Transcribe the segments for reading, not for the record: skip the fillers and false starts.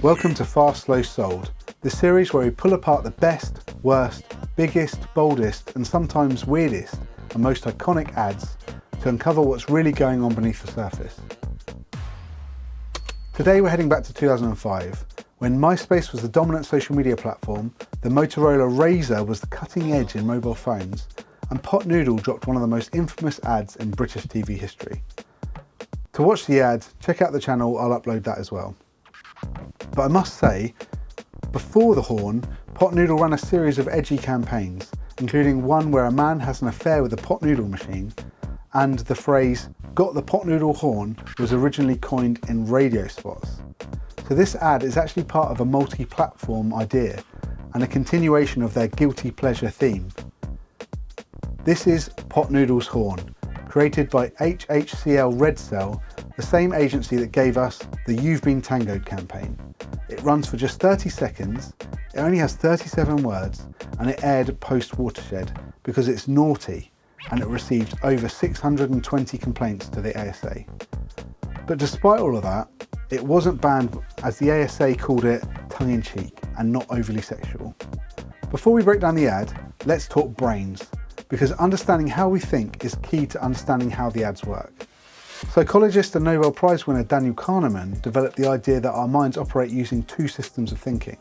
Welcome to Fast, Slow, Sold, the series where we pull apart the best, worst, biggest, boldest and sometimes weirdest and most iconic ads to uncover what's really going on beneath the surface. Today we're heading back to 2005, when MySpace was the dominant social media platform, the Motorola Razr was the cutting edge in mobile phones, and Pot Noodle dropped one of the most infamous ads in British TV history. To watch the ad, check out the channel, I'll upload that as well. But I must say, before the horn, Pot Noodle ran a series of edgy campaigns, including one where a man has an affair with a pot noodle machine, and the phrase, "got the pot noodle horn," was originally coined in radio spots. So this ad is actually part of a multi-platform idea, and a continuation of their guilty pleasure theme. This is Pot Noodle's Horn, created by HHCL Red Cell, the same agency that gave us the You've Been Tangoed campaign. It runs for just 30 seconds, it only has 37 words, and it aired post-Watershed because it's naughty, and it received over 620 complaints to the ASA. But despite all of that, it wasn't banned as the ASA called it tongue-in-cheek and not overly sexual. Before we break down the ad, let's talk brains, because understanding how we think is key to understanding how the ads work. Psychologist and Nobel Prize winner Daniel Kahneman developed the idea that our minds operate using two systems of thinking.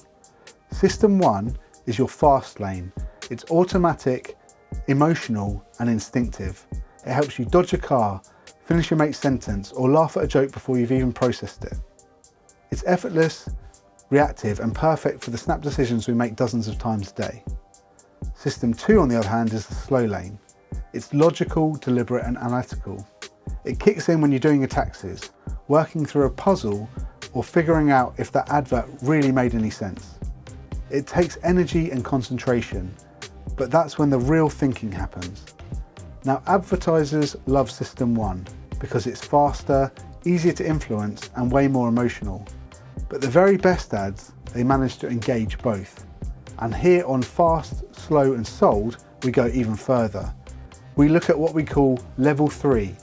System 1 is your fast lane. It's automatic, emotional and instinctive. It helps you dodge a car, finish your mate's sentence or laugh at a joke before you've even processed it. It's effortless, reactive and perfect for the snap decisions we make dozens of times a day. System 2 on the other hand is the slow lane. It's logical, deliberate and analytical. It kicks in when you're doing your taxes, working through a puzzle or figuring out if that advert really made any sense. It takes energy and concentration, but that's when the real thinking happens. Now advertisers love System 1 because it's faster, easier to influence and way more emotional. But the very best ads, they manage to engage both. And here on Fast, Slow and Sold, we go even further. We look at what we call Level 3,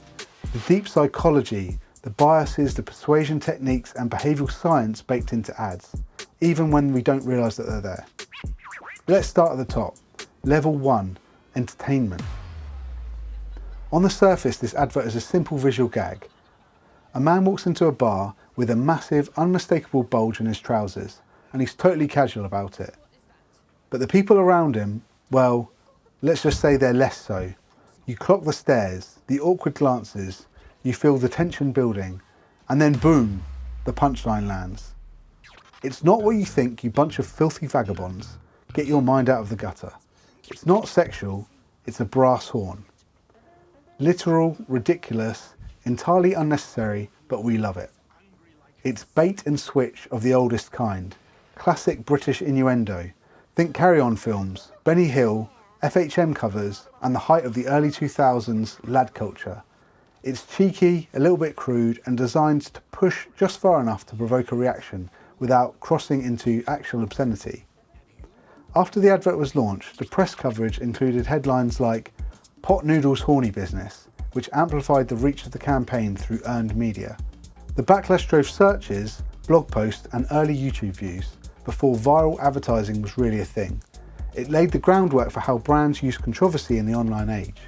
the deep psychology, the biases, the persuasion techniques and behavioural science baked into ads, even when we don't realise that they're there. Let's start at the top. Level 1, entertainment. On the surface, this advert is a simple visual gag. A man walks into a bar with a massive, unmistakable bulge in his trousers, and he's totally casual about it. But the people around him, well, let's just say they're less so. You clock the stares, the awkward glances, you feel the tension building, and then boom, the punchline lands. It's not what you think, you bunch of filthy vagabonds. Get your mind out of the gutter. It's not sexual, it's a brass horn. Literal, ridiculous, entirely unnecessary, but we love it. It's bait and switch of the oldest kind. Classic British innuendo. Think Carry On films, Benny Hill, FHM covers, and the height of the early 2000s lad culture. It's cheeky, a little bit crude, and designed to push just far enough to provoke a reaction without crossing into actual obscenity. After the advert was launched, the press coverage included headlines like "Pot Noodle's horny business," which amplified the reach of the campaign through earned media. The backlash drove searches, blog posts and early YouTube views before viral advertising was really a thing. It laid the groundwork for how brands use controversy in the online age.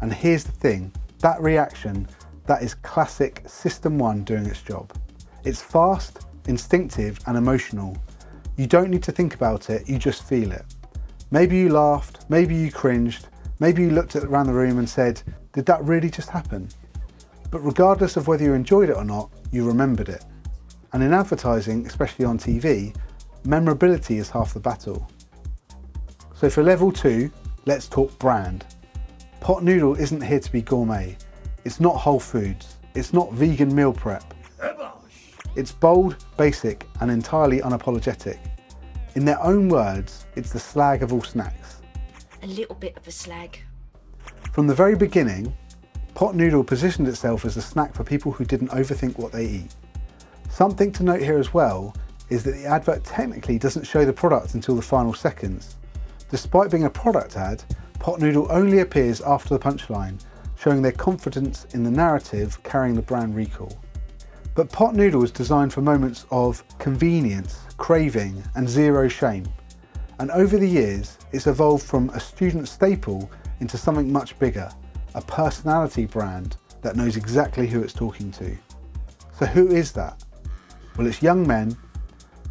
And here's the thing, that reaction, that is classic System 1 doing its job. It's fast, instinctive and emotional. You don't need to think about it, you just feel it. Maybe you laughed, maybe you cringed, maybe you looked around the room and said, did that really just happen? But regardless of whether you enjoyed it or not, you remembered it. And in advertising, especially on TV, memorability is half the battle. So for level 2, let's talk brand. Pot Noodle isn't here to be gourmet. It's not Whole Foods. It's not vegan meal prep. It's bold, basic and entirely unapologetic. In their own words, it's the slag of all snacks. A little bit of a slag. From the very beginning, Pot Noodle positioned itself as a snack for people who didn't overthink what they eat. Something to note here as well is that the advert technically doesn't show the product until the final seconds. Despite being a product ad, Pot Noodle only appears after the punchline, showing their confidence in the narrative carrying the brand recall. But pot noodle is designed for moments of convenience, craving, and zero shame. And over the years, it's evolved from a student staple into something much bigger, a personality brand that knows exactly who it's talking to. So who is that? Well, it's young men,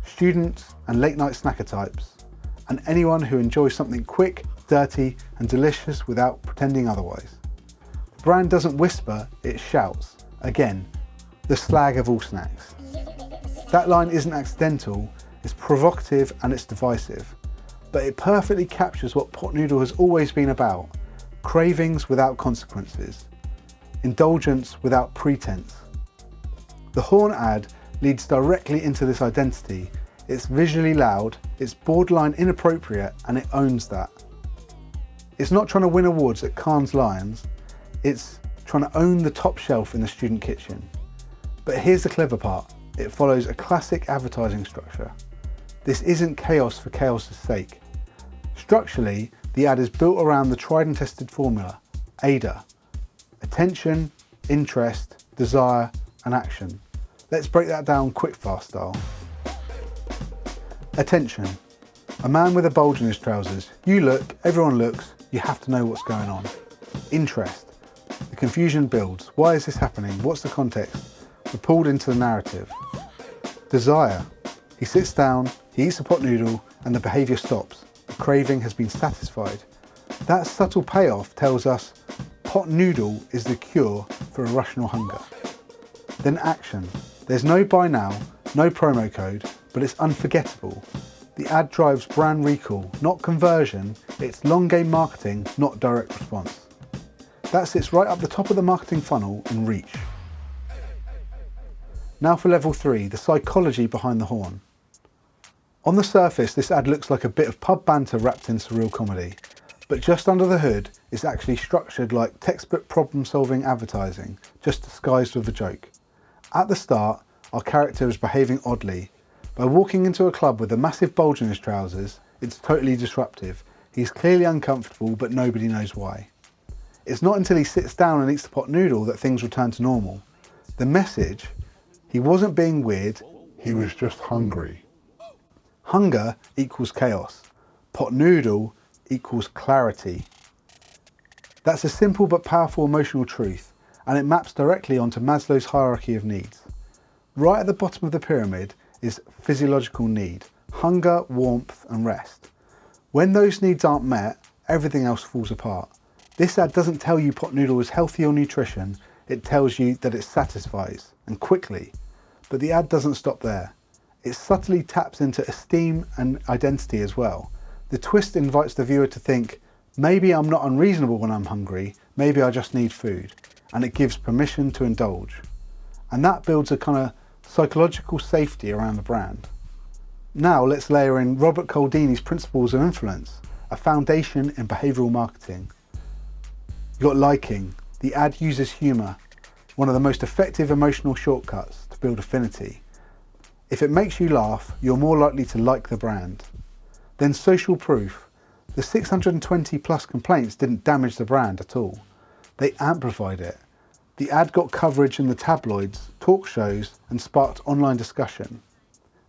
students and late night snacker types, and anyone who enjoys something quick, dirty and delicious without pretending otherwise. The brand doesn't whisper, it shouts. Again, the slag of all snacks. That line isn't accidental, it's provocative and it's divisive. But it perfectly captures what pot noodle has always been about. Cravings without consequences. Indulgence without pretense. The Horn ad leads directly into this identity. It's visually loud, it's borderline inappropriate, and it owns that. It's not trying to win awards at Cannes Lions, it's trying to own the top shelf in the student kitchen. But here's the clever part, it follows a classic advertising structure. This isn't chaos for chaos' sake. Structurally, the ad is built around the tried and tested formula, AIDA. Attention, interest, desire, and action. Let's break that down quick fast style. Attention. A man with a bulge in his trousers. You look, everyone looks, you have to know what's going on. Interest. The confusion builds. Why is this happening? What's the context? We're pulled into the narrative. Desire. He sits down, he eats a pot noodle, and the behaviour stops. The craving has been satisfied. That subtle payoff tells us pot noodle is the cure for irrational hunger. Then action. There's no buy now, no promo code, but it's unforgettable. The ad drives brand recall, not conversion. It's long game marketing, not direct response. That sits right up the top of the marketing funnel in reach. Now for level 3, the psychology behind the Horn. On the surface, this ad looks like a bit of pub banter wrapped in surreal comedy, but just under the hood, it's actually structured like textbook problem-solving advertising, just disguised with a joke. At the start, our character is behaving oddly. By walking into a club with a massive bulge in his trousers, it's totally disruptive. He's clearly uncomfortable, but nobody knows why. It's not until he sits down and eats the pot noodle that things return to normal. The message: he wasn't being weird, he was just hungry. Hunger equals chaos. Pot noodle equals clarity. That's a simple but powerful emotional truth, and it maps directly onto Maslow's hierarchy of needs. Right at the bottom of the pyramid is physiological need, hunger, warmth and rest. When those needs aren't met, everything else falls apart. This ad doesn't tell you pot noodle is healthy or nutrition, it tells you that it satisfies, and quickly. But the ad doesn't stop there. It subtly taps into esteem and identity as well. The twist invites the viewer to think, maybe I'm not unreasonable when I'm hungry, maybe I just need food. And it gives permission to indulge. And that builds a kind of psychological safety around the brand. Now let's layer in Robert Cialdini's principles of influence, a foundation in behavioural marketing. You've got liking. The ad uses humour, one of the most effective emotional shortcuts to build affinity. If it makes you laugh, you're more likely to like the brand. Then social proof. The 620 plus complaints didn't damage the brand at all. They amplified it. The ad got coverage in the tabloids, talk shows, and sparked online discussion.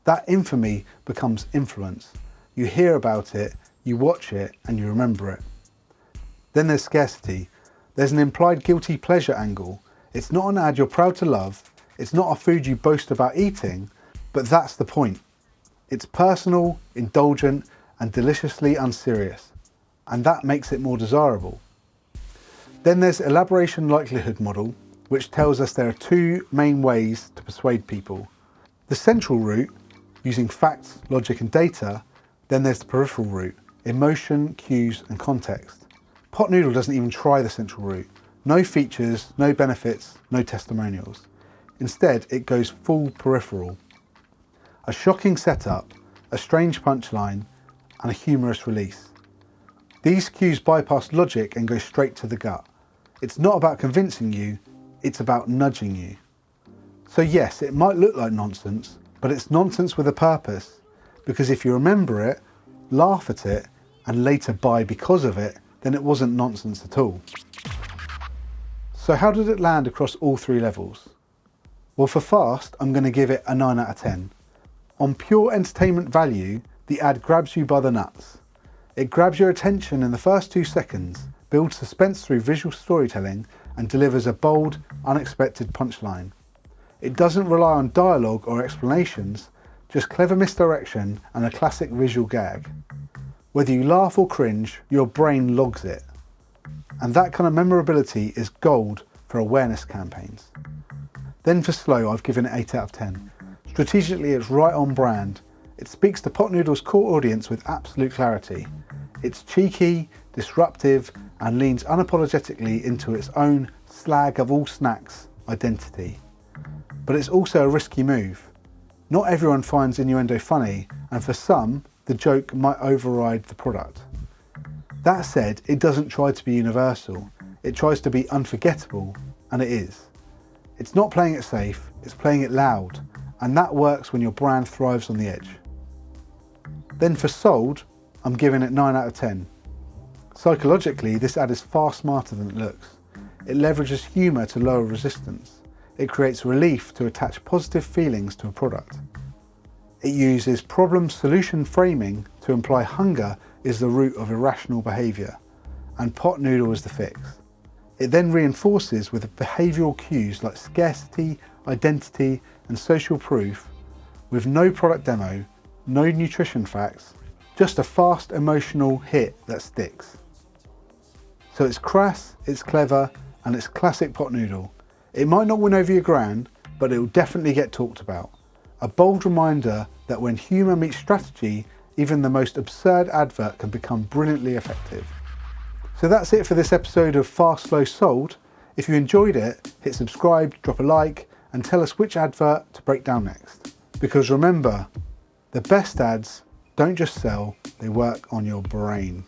That infamy becomes influence. You hear about it, you watch it, and you remember it. Then there's scarcity. There's an implied guilty pleasure angle. It's not an ad you're proud to love, it's not a food you boast about eating, but that's the point. It's personal, indulgent, and deliciously unserious. And that makes it more desirable. Then there's Elaboration likelihood model, which tells us there are two main ways to persuade people. The central route, using facts, logic and data, then there's the peripheral route, emotion, cues and context. Pot noodle doesn't even try the central route. No features, no benefits, no testimonials. Instead, it goes full peripheral. A shocking setup, a strange punchline, and a humorous release. These cues bypass logic and go straight to the gut. It's not about convincing you, it's about nudging you. So yes, it might look like nonsense, but it's nonsense with a purpose, because if you remember it, laugh at it, and later buy because of it, then it wasn't nonsense at all. So how did it land across all three levels? Well, for fast, I'm going to give it a 9 out of 10. On pure entertainment value, the ad grabs you by the nuts. It grabs your attention in the first 2 seconds, builds suspense through visual storytelling, and delivers a bold, unexpected punchline. It doesn't rely on dialogue or explanations, just clever misdirection and a classic visual gag. Whether you laugh or cringe, your brain logs it. And that kind of memorability is gold for awareness campaigns. Then for slow, I've given it 8 out of 10. Strategically, it's right on brand. It speaks to Pot Noodle's core audience with absolute clarity. It's cheeky, disruptive, and leans unapologetically into its own slag of all snacks identity. But it's also a risky move. Not everyone finds innuendo funny, and for some, the joke might override the product. That said, it doesn't try to be universal. It tries to be unforgettable, and it is. It's not playing it safe, it's playing it loud, and that works when your brand thrives on the edge. Then for sold, I'm giving it 9 out of 10. Psychologically, this ad is far smarter than it looks. It leverages humour to lower resistance. It creates relief to attach positive feelings to a product. It uses problem-solution framing to imply hunger is the root of irrational behaviour, and Pot Noodle is the fix. It then reinforces with behavioural cues like scarcity, identity, and social proof, with no product demo, no nutrition facts, just a fast emotional hit that sticks. So it's crass, it's clever, and it's classic Pot Noodle. It might not win over your grand, but it will definitely get talked about. A bold reminder that when humour meets strategy, even the most absurd advert can become brilliantly effective. So that's it for this episode of Fast, Slow, Sold. If you enjoyed it, hit subscribe, drop a like, and tell us which advert to break down next. Because remember, the best ads don't just sell, they work on your brain.